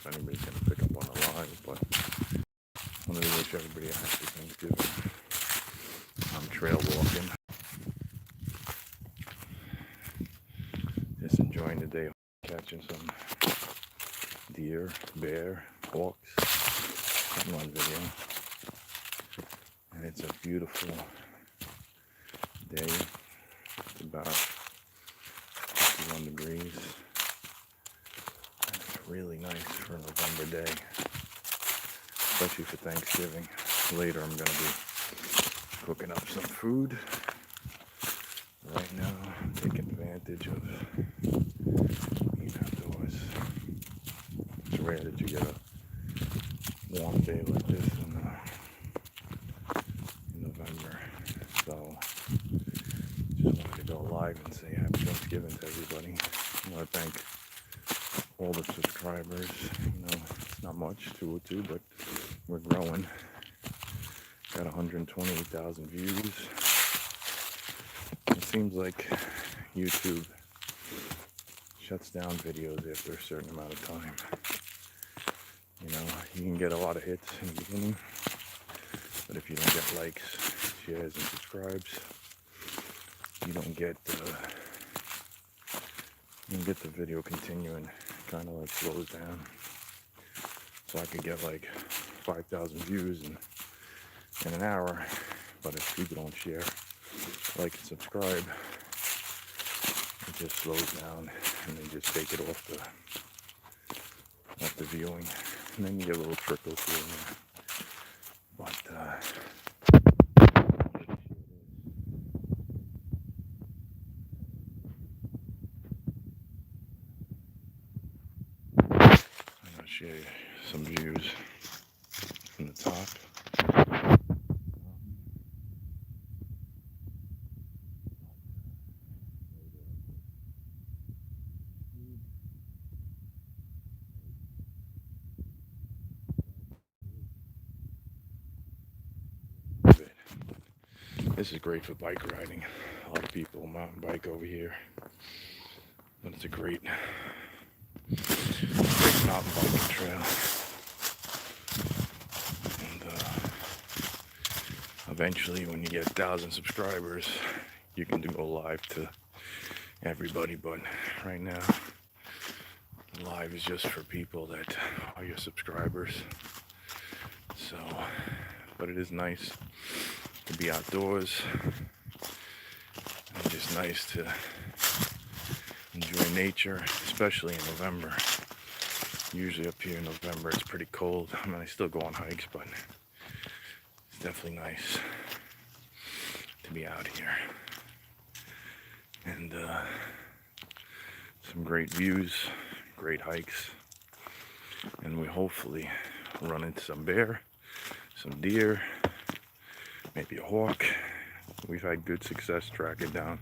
if anybody's going to pick up on the live, but I wanted to wish everybody a happy Thanksgiving. I'm trail walking, just enjoying the day, catching some deer, bear, hawks in one video. And it's a beautiful day. It's about 51 degrees. It's really nice for a November day, especially for Thanksgiving. Later I'm going to be cooking up some food. Right now I'm taking advantage of being outdoors. It's rare that you get a warm day like this in November. So just wanted to go live and say happy Thanksgiving to everybody. I want to thank all the subscribers. It's not much, 2 or 2, but we're growing. Got 128,000 views. It seems like YouTube shuts down videos after a certain amount of time. You can get a lot of hits in the beginning, but if you don't get likes, shares, and subscribes, you don't get the video continuing. Kind of like slows down. So I could get like 5,000 views in an hour, but if people don't share, like, and subscribe, it just slows down, and they just take it off the viewing, and then you get a little trickle here and there. But I'm gonna share you some views from the top. This is great for bike riding. A lot of people mountain bike over here, but it's a great mountain biking trail. And eventually, when you get 1,000 subscribers, you can go live to everybody. But right now, live is just for people that are your subscribers. So, but it is nice to be outdoors, and just nice to enjoy nature, especially in November. Usually up here in November it's pretty cold. I mean, I still go on hikes, but it's definitely nice to be out here. And some great views, great hikes, and we hopefully run into some bear, some deer, maybe a hawk. We've had good success tracking down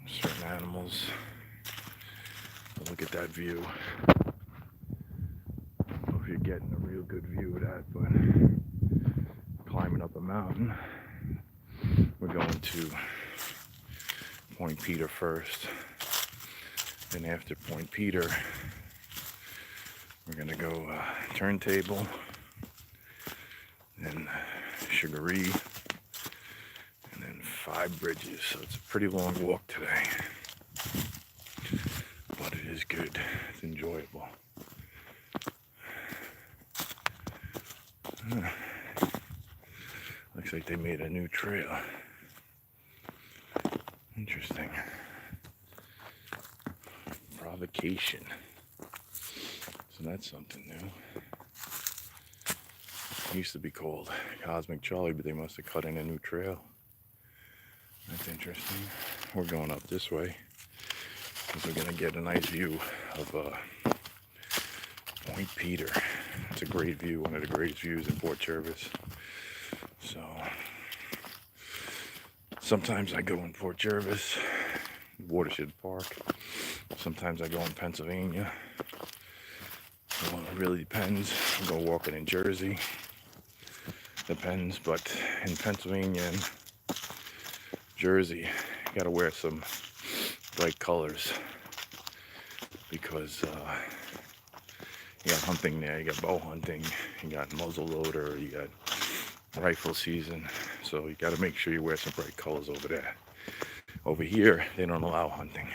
certain animals. But look at that view. I don't know if you're getting a real good view of that, but climbing up a mountain. We're going to Point Peter first. Then after Point Peter, we're gonna go Turntable, then Sugaree, and then 5 Bridges. So it's a pretty long walk today, but it is good. It's enjoyable. Looks like they made a new trail. Interesting. Provocation. So that's something new. It used to be called Cosmic Charlie, but they must have cut in a new trail. That's interesting. We're going up this way because we're going to get a nice view of Point Peter. It's a great view, one of the greatest views in Port Jervis. So sometimes I go in Port Jervis, Watershed Park. Sometimes I go in Pennsylvania. Well, it really depends. I go walking in Jersey. Depends, but in Pennsylvania and Jersey, you gotta wear some bright colors because You got hunting there, you got bow hunting, you got muzzle loader, you got rifle season. So you got to make sure you wear some bright colors over there. Over here, they don't allow hunting.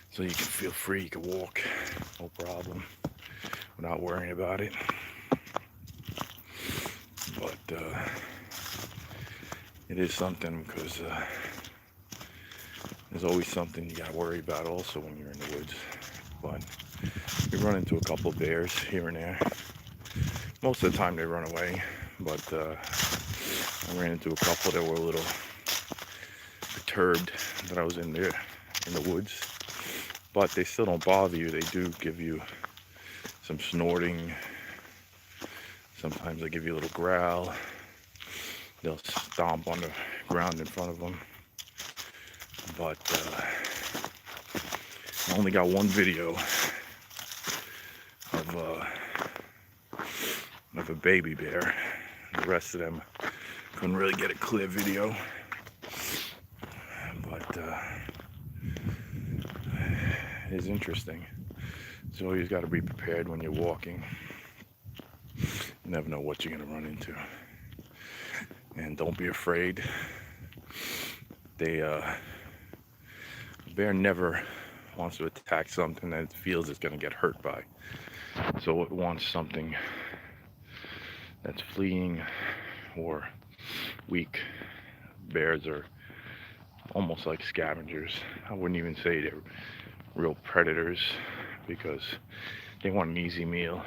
So you can feel free, you can walk, no problem, without worrying about it. But it is something because there's always something you got to worry about also when you're in the woods. But we run into a couple of bears here and there. Most of the time they run away, but I ran into a couple that were a little perturbed that I was in there in the woods. But they still don't bother you. They do give you some snorting. Sometimes they give you a little growl. They'll stomp on the ground in front of them. But I only got one video of a baby bear. The rest of them couldn't really get a clear video. But it is interesting. So you got to be prepared when you're walking. You never know what you're going to run into. And don't be afraid. A bear never wants to attack something that it feels it's going to get hurt by. So it wants something that's fleeing or weak. Bears are almost like scavengers. I wouldn't even say they're real predators because they want an easy meal.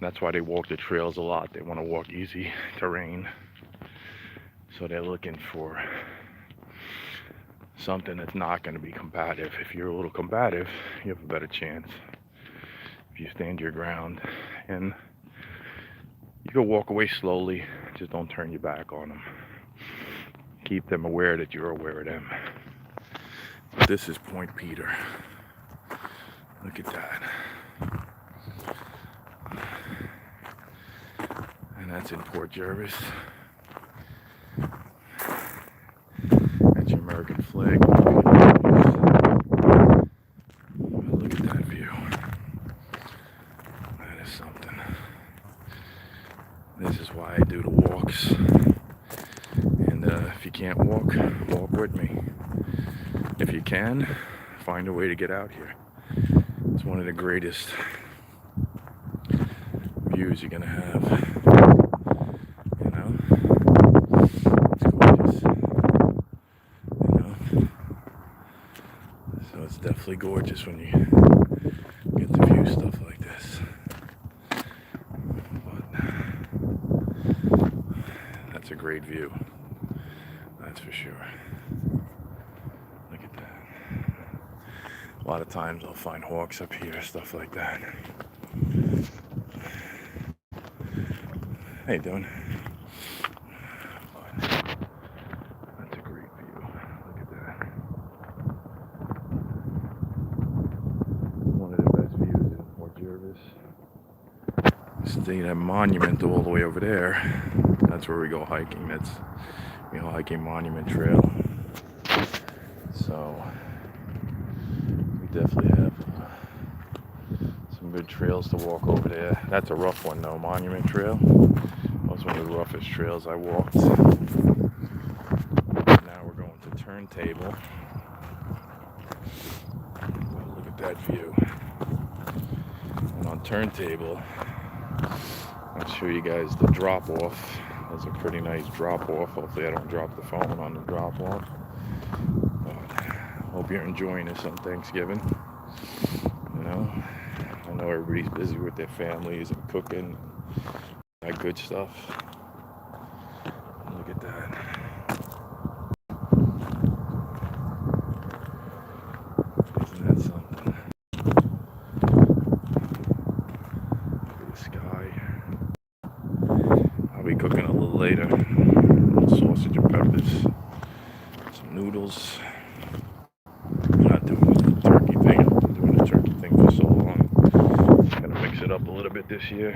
That's why they walk the trails a lot. They want to walk easy terrain. So they're looking for something that's not going to be combative. If you're a little combative, you have a better chance. If you stand your ground, and you can walk away slowly, just don't turn your back on them. Keep them aware that you're aware of them. This is Point Peter. Look at that. And that's in Port Jervis. That's your American flag. Look at that view. That is something. This is why I do the walks. And if you can't walk, walk with me. If you can, find a way to get out here. It's one of the greatest views you're gonna have. You know, it's gorgeous. You know, so it's definitely gorgeous when you get to view stuff like this. But that's a great view. That's for sure. Look at that. A lot of times I'll find hawks up here, stuff like that. How you doing? That's a great view. Look at that. One of the best views in Port Jervis. See that monument all the way over there. That's where we go hiking. That's, you know, hiking Monument Trail. So we definitely have some good trails to walk over there. That's a rough one though, Monument Trail. That was one of the roughest trails I walked. Now we're going to Turntable. Look at that view. And on Turntable, I'll show you guys the drop off. That's a pretty nice drop off. Hopefully I don't drop the phone on the drop off. Hope you're enjoying this on Thanksgiving. You know, I know everybody's busy with their families and cooking, that good stuff. Look at that. Isn't that something? Look at the sky. I'll be cooking a little later. Sausage and peppers, some noodles. I'm not doing the turkey thing. I've been doing the turkey thing for so long. I'm gonna mix it up a little bit this year.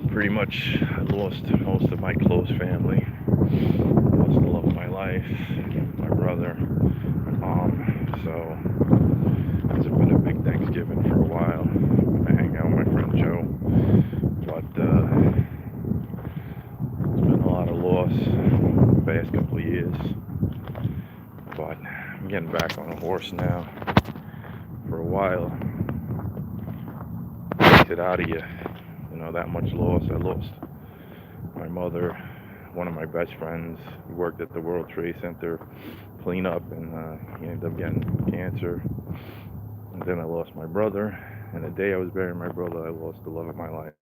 Pretty much, I lost most of my close family. Lost the love of my life, my brother, my mom. So it's been a big Thanksgiving. Thanksgiving for a while. I'm gonna hang out with my friend Joe, but it's been a lot of loss the past couple of years. But I'm getting back on a horse now. For a while, it takes it out of you. You know, that much loss. I lost my mother, one of my best friends. He worked at the World Trade Center cleanup, and he ended up getting cancer. And then I lost my brother, and the day I was burying my brother, I lost the love of my life.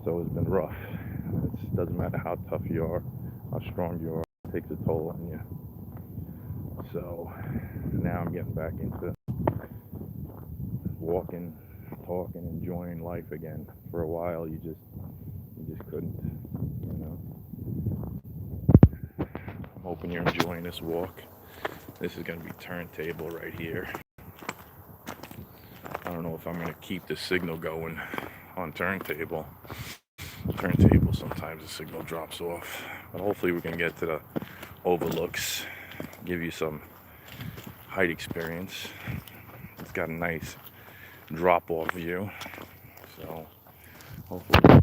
So it's been rough. It doesn't matter how tough you are, how strong you are, it takes a toll on you. So now I'm getting back into walking, talking, enjoying life again. For a while, you just couldn't, you know. I'm hoping you're enjoying this walk. This is gonna be turntable right here. I don't know if I'm gonna keep the signal going on turntable. Turntable, sometimes the signal drops off, but hopefully we can get to the overlooks, give you some height experience. It's got a nice drop off view, so hopefully.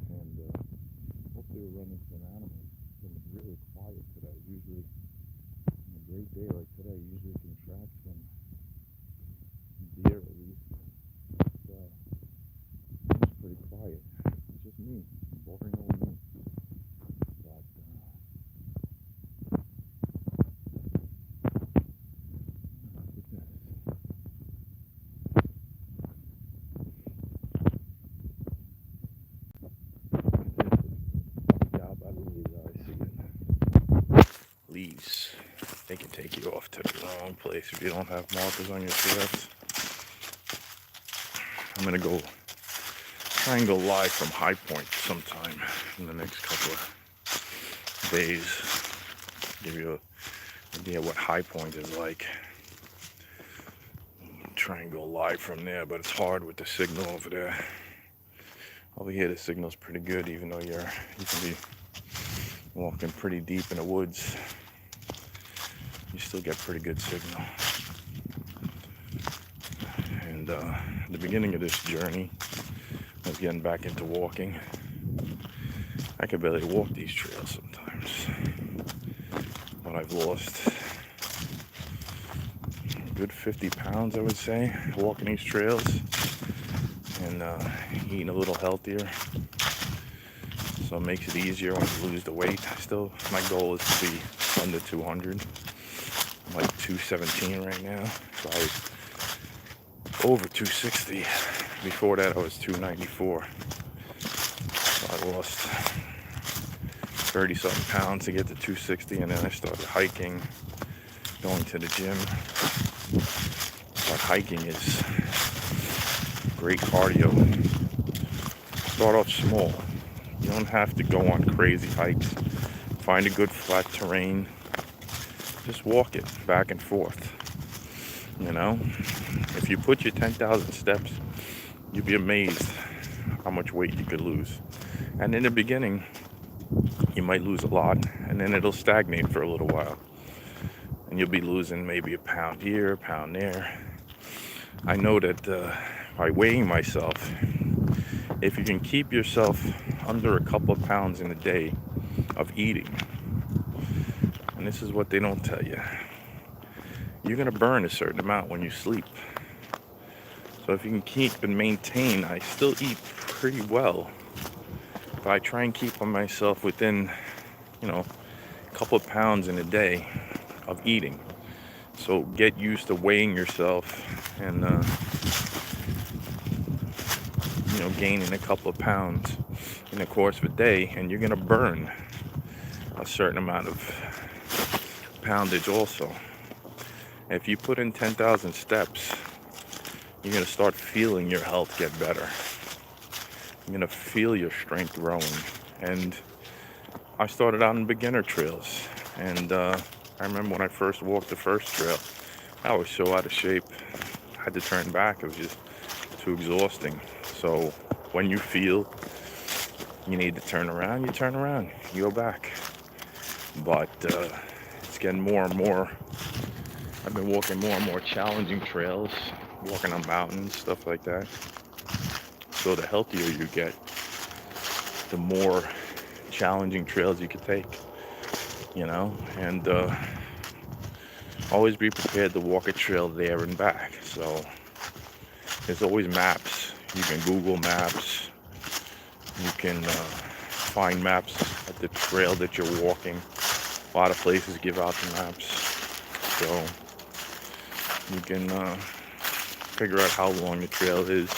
And hopefully we'll run into an animal. It's been really quiet today. Usually, on a great day like today, usually you can track some deer at least. It's pretty quiet. It's just me, boring old me. But leaves, they can take you off to the wrong place if you don't have markers on your trails. I'm gonna try and go live from High Point sometime in the next couple of days. Give you an idea what High Point is like. Try and go live from there, but it's hard with the signal over there. Over here the signal's pretty good, even though you can be walking pretty deep in the woods. You still get pretty good signal. And at the beginning of this journey, I was getting back into walking. I could barely walk these trails sometimes, but I've lost a good 50 pounds, I would say, walking these trails, and eating a little healthier. So it makes it easier when you lose the weight. Still, my goal is to be under 200. I'm like 217 right now. So I was over 260. Before that, I was 294. So I lost 30-something pounds to get to 260, and then I started hiking, going to the gym. But hiking is great cardio. Start off small. You don't have to go on crazy hikes. Find a good flat terrain. Just walk it back and forth. You know, if you put your 10,000 steps, you'd be amazed how much weight you could lose. And in the beginning, you might lose a lot, and then it'll stagnate for a little while. And you'll be losing maybe a pound here, a pound there. I know that by weighing myself, if you can keep yourself under a couple of pounds in a day of eating, and this is what they don't tell you, you're going to burn a certain amount when you sleep. So if you can keep and maintain, I still eat pretty well, but I try and keep on myself within, a couple of pounds in a day of eating. So get used to weighing yourself and gaining a couple of pounds in the course of a day, and you're gonna burn a certain amount of poundage also. If you put in 10,000 steps, you're gonna start feeling your health get better. You're gonna feel your strength growing. And I started out in beginner trails, and I remember when I first walked the first trail, I was so out of shape. I had to turn back. It was just too exhausting. So when you feel you need to turn around, you turn around, you go back. But it's getting more and more. I've been walking more and more challenging trails, walking on mountains, stuff like that. So the healthier you get, the more challenging trails you can take, and always be prepared to walk a trail there and back. So there's always maps. You can Google Maps. You can find maps at the trail that you're walking. A lot of places give out the maps, so you can figure out how long the trail is.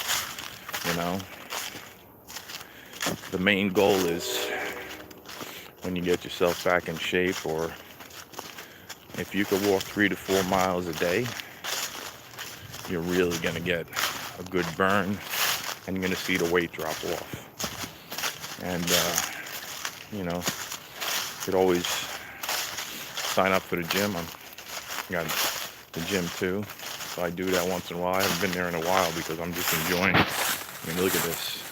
The main goal is, when you get yourself back in shape, or if you could walk 3 to 4 miles a day, you're really going to get a good burn, and you're going to see the weight drop off. And you could always sign up for the gym. I got the gym too, so I do that once in a while. I haven't been there in a while because I'm just enjoying it. I mean, look at this.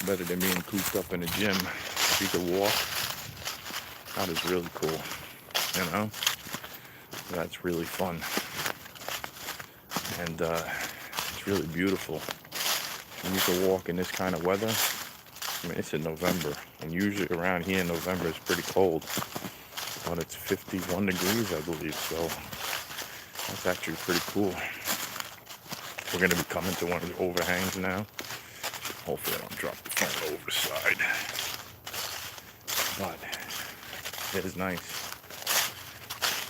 Better than being cooped up in a gym. If you could walk, that is really cool. That's really fun, and it's really beautiful. And you can walk in this kind of weather. I mean, it's in November, and usually around here in November it's pretty cold, but it's 51 degrees, I believe, so that's actually pretty cool. We're going to be coming to one of the overhangs now. Hopefully I don't drop the phone over the side, but it is nice.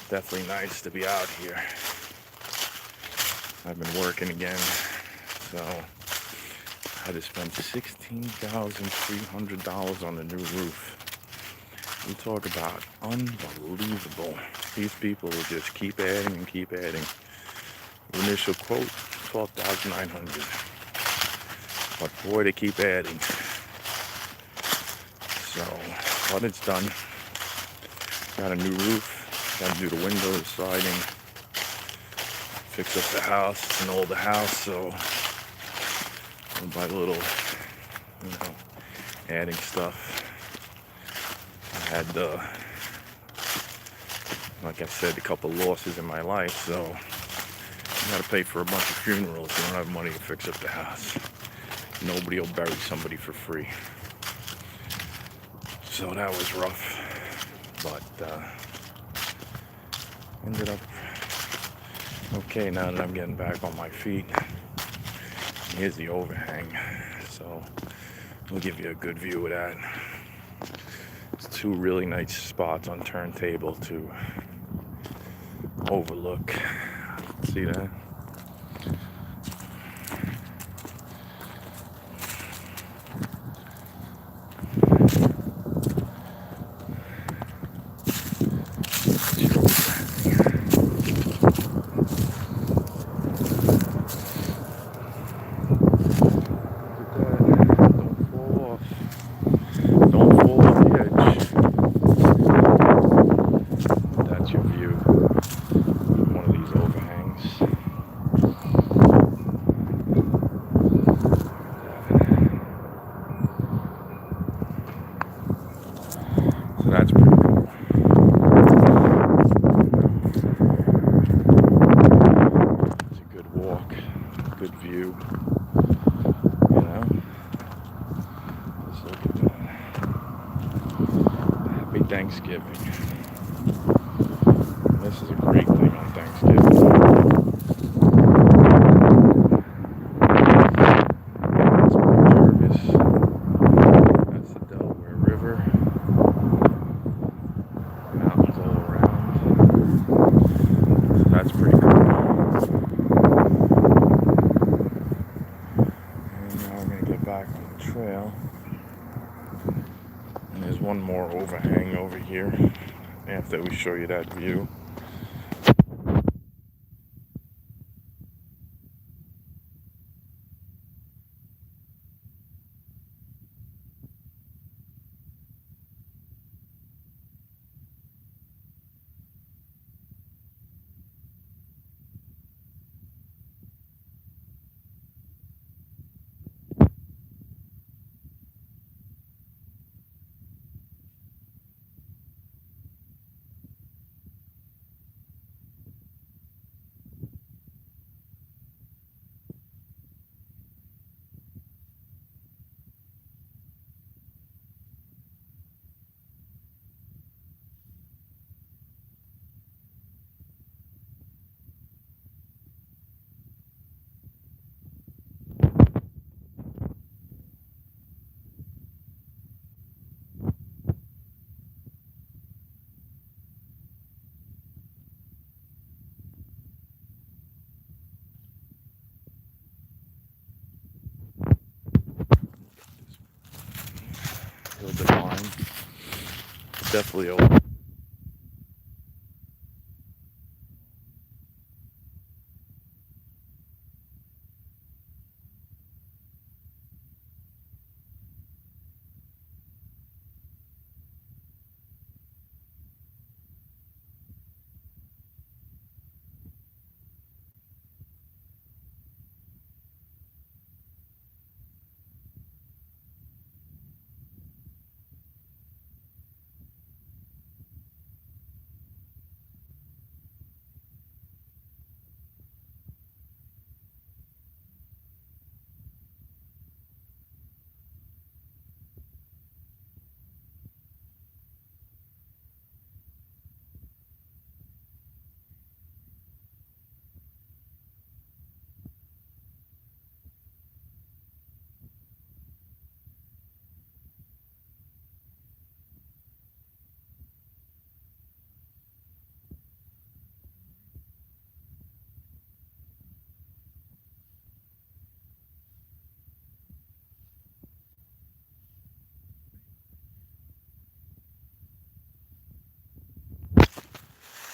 Definitely nice to be out here. I've been working again, so I had to spend $16,300 on the new roof. You talk about unbelievable. These people will just keep adding and keep adding. The initial quote, $12,900. But boy, they keep adding. So, but it's done. Got a new roof. Got to do the windows, siding. Fix up the house. It's an older house, so little by little, adding stuff. I had, like I said, a couple losses in my life, so you got to pay for a bunch of funerals. You don't have money to fix up the house. Nobody will bury somebody for free. So that was rough, but ended up okay now that I'm getting back on my feet. Here's the overhang, so we'll give you a good view of that. It's two really nice spots on turntable to overlook. See that? That's pretty cool. It's a good walk, good view, Just look at that. Happy Thanksgiving. This is a great thing on Thanksgiving. That's Port Jervis. That's the Delaware River. Mountains all around. that's pretty cool. And now we're going to get back on the trail. And there's one more overhang over here after we show you that view. Hill Divine. Definitely old.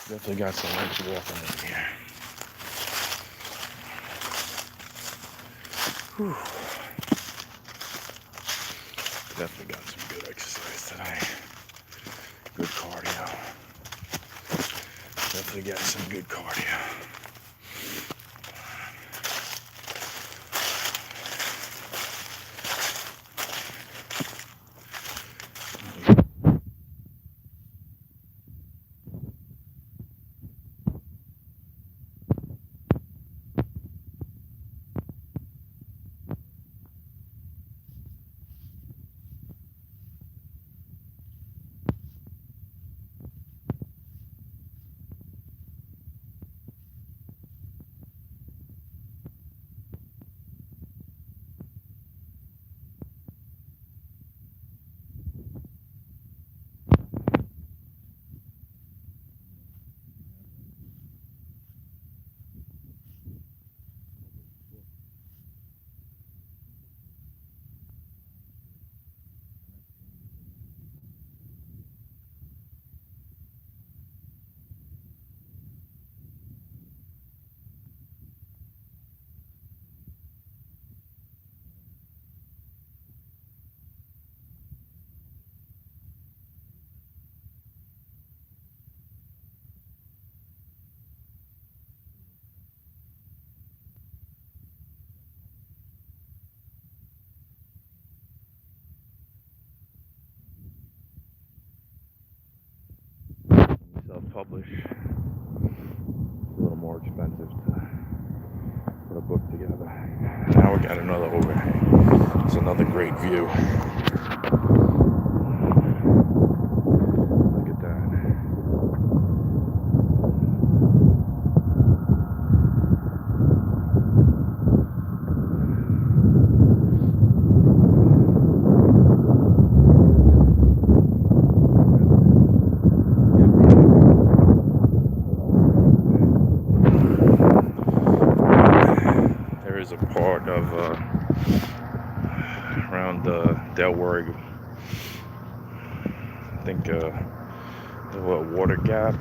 Definitely got some nice walking in here. Whew. Definitely got some good exercise today. Good cardio. Definitely got some good cardio. Self-publish. It's a little more expensive to put a book together. Now we got another overhang. It's another great view. Look at that. of around Delaware. I think a little water gap.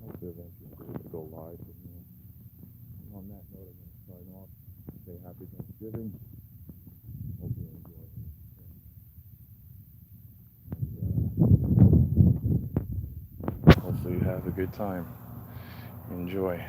Hopefully eventually I'll be able to go live from here. And on that note, I'm going to sign off. Say happy Thanksgiving. Hope you enjoy it. And, hopefully you have a good time. Enjoy.